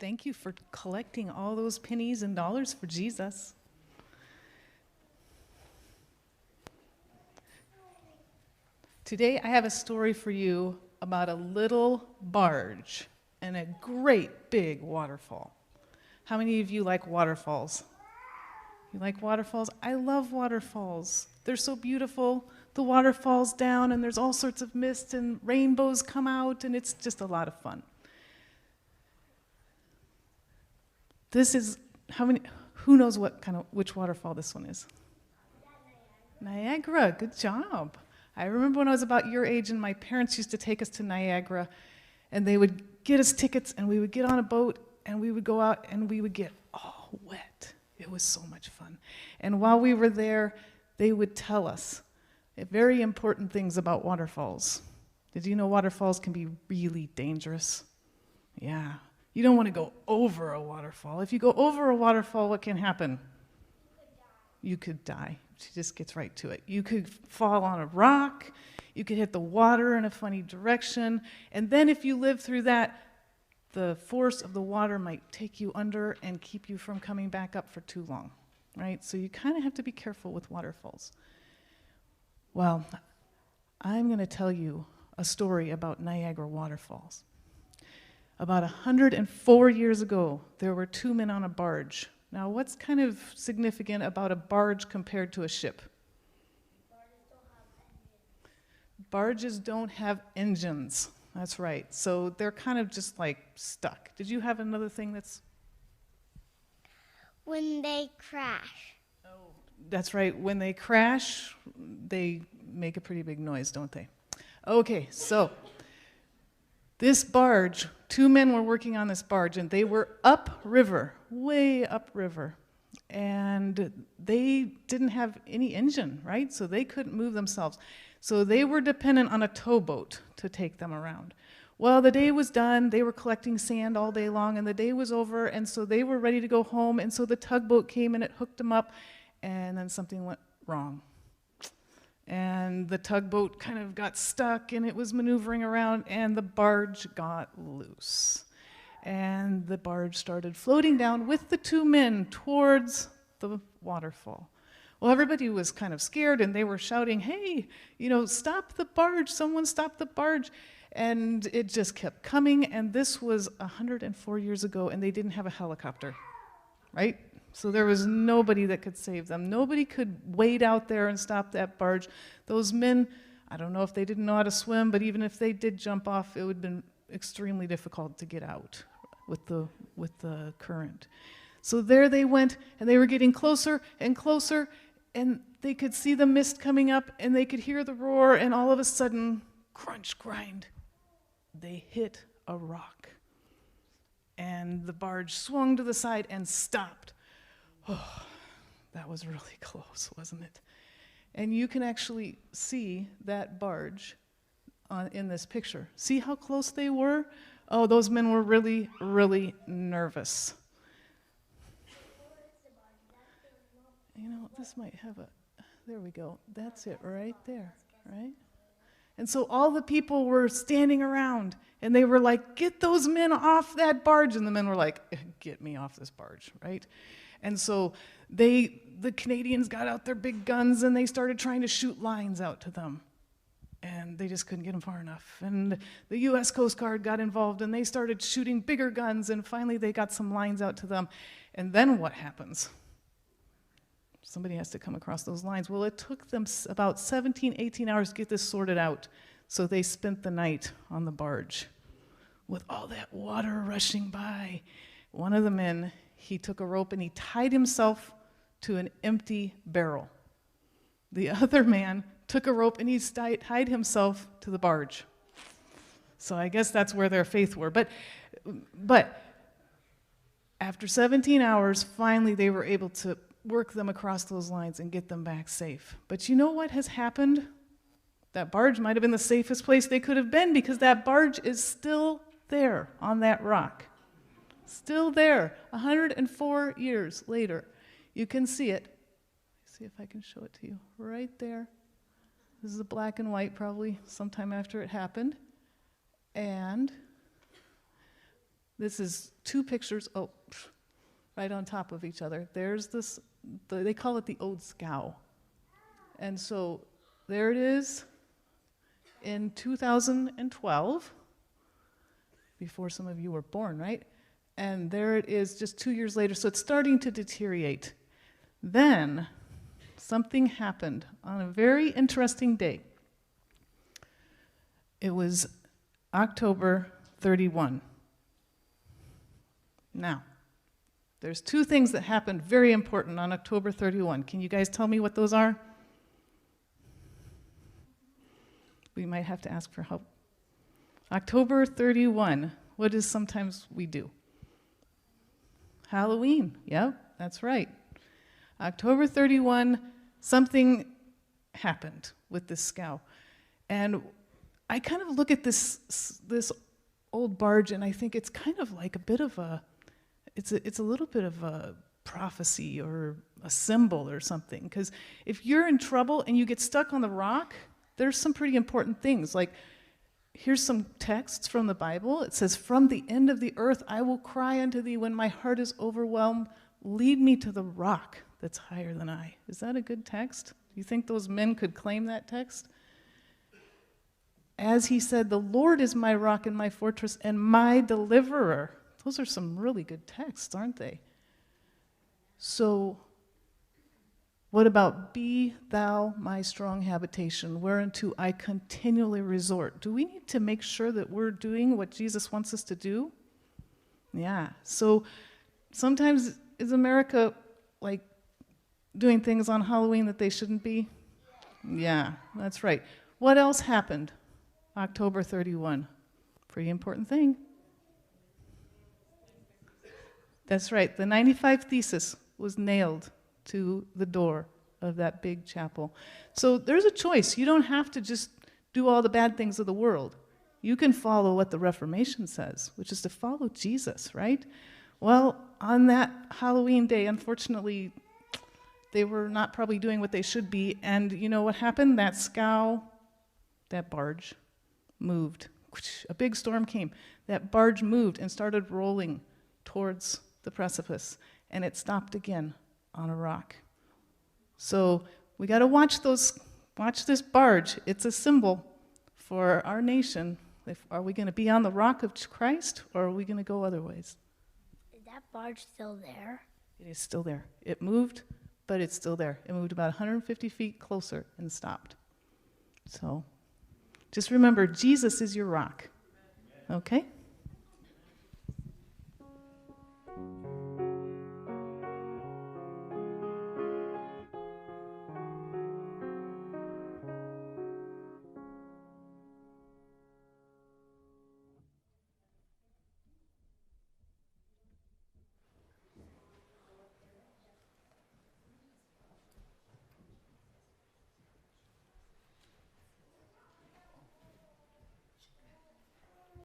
Thank you for collecting all those pennies and dollars for Jesus. Today I have a story for you about a little barge and a great big waterfall. How many of you like waterfalls? You like waterfalls? I love waterfalls. They're so beautiful. The water falls down and there's all sorts of mist and rainbows come out and it's just a lot of fun. This is, who knows which waterfall this one is? Niagara, good job. I remember when I was about your age and my parents used to take us to Niagara and they would get us tickets and we would get on a boat and we would go out and we would get all wet. It was so much fun. And while we were there, they would tell us very important things about waterfalls. Did you know waterfalls can be really dangerous? Yeah. You don't want to go over a waterfall. If you go over a waterfall, what can happen? You could die. She just gets right to it. You could fall on a rock. You could hit the water in a funny direction. And then if you live through that, the force of the water might take you under and keep you from coming back up for too long, right? So you kind of have to be careful with waterfalls. Well, I'm going to tell you a story about Niagara waterfalls. About 104 years ago, there were two men on a barge. Now, what's kind of significant about a barge compared to a ship? Barges don't have engines. That's right. So they're kind of just like stuck. Did you have another thing that's... When they crash. Oh, that's right. When they crash, they make a pretty big noise, don't they? Okay, so this barge, two men were working on this barge, and they were upriver, way upriver. And they didn't have any engine, right? So they couldn't move themselves. So they were dependent on a towboat to take them around. Well, the day was done. They were collecting sand all day long, and the day was over, and so they were ready to go home, and so the tugboat came and it hooked them up, and then something went wrong. And the tugboat kind of got stuck, and it was maneuvering around, and the barge got loose. And the barge started floating down with the two men towards the waterfall. Well, everybody was kind of scared, and they were shouting, hey, stop the barge, someone stop the barge. And it just kept coming, and this was 104 years ago, and they didn't have a helicopter, right? So there was nobody that could save them. Nobody could wade out there and stop that barge. Those men, I don't know if they didn't know how to swim, but even if they did jump off, it would have been extremely difficult to get out with the current. So there they went, and they were getting closer and closer, and they could see the mist coming up, and they could hear the roar, and all of a sudden, crunch, grind, they hit a rock. And the barge swung to the side and stopped. Oh, that was really close, wasn't it? And you can actually see that barge in this picture. See how close they were? Oh, those men were really, really nervous. This might have there we go. That's it right there, right? And so all the people were standing around, and they were like, get those men off that barge. And the men were like, get me off this barge, right? And so the Canadians got out their big guns, and they started trying to shoot lines out to them. And they just couldn't get them far enough. And the U.S. Coast Guard got involved, and they started shooting bigger guns, and finally they got some lines out to them. And then what happens? Somebody has to come across those lines. Well, it took them about 17, 18 hours to get this sorted out. So they spent the night on the barge with all that water rushing by. One of the men, he took a rope and he tied himself to an empty barrel. The other man took a rope and he tied himself to the barge. So I guess that's where their faith were. But after 17 hours, finally they were able to work them across those lines and get them back safe. But you know what has happened? That barge might have been the safest place they could have been, because that barge is still there on that rock. Still there, 104 years later. You can see it. See if I can show it to you. Right there. This is a black and white, probably sometime after it happened. And This is two pictures, right on top of each other. There's this, they call it the Old Scow. And so there it is in 2012, before some of you were born, right? And there it is just 2 years later. So it's starting to deteriorate. Then something happened on a very interesting day. It was October 31. Now, there's two things that happened very important on October 31. Can you guys tell me what those are? We might have to ask for help. October 31, what is sometimes we do? Halloween. Yep, that's right. October 31, something happened with this scow. And I kind of look at this old barge, and I think it's kind of like a bit of a, it's a little bit of a prophecy or a symbol or something. Because if you're in trouble and you get stuck on the rock, there's some pretty important things. Like, here's some texts from the Bible. It says, "From the end of the earth I will cry unto thee when my heart is overwhelmed. Lead me to the rock that's higher than I." Is that a good text? Do you think those men could claim that text? As he said, "The Lord is my rock and my fortress and my deliverer." Those are some really good texts, aren't they? So, what about "Be thou my strong habitation, whereunto I continually resort"? Do we need to make sure that we're doing what Jesus wants us to do? Yeah. So sometimes is America like doing things on Halloween that they shouldn't be? Yeah, that's right. What else happened October 31? Pretty important thing. That's right. The 95 Thesis was nailed to the door of that big chapel. So there's a choice. You don't have to just do all the bad things of the world. You can follow what the Reformation says, which is to follow Jesus, right? Well, on that Halloween day, unfortunately, they were not probably doing what they should be. And you know what happened? That scow, that barge, moved. A big storm came. That barge moved and started rolling towards the precipice. And it stopped again on a rock. So we got to watch this barge. It's a symbol for our nation. Are we going to be on the rock of Christ, or are we going to go other ways? Is that barge still there? It is still there. It moved, but it's still there. It moved about 150 feet closer and stopped. So just remember, Jesus is your rock. Okay?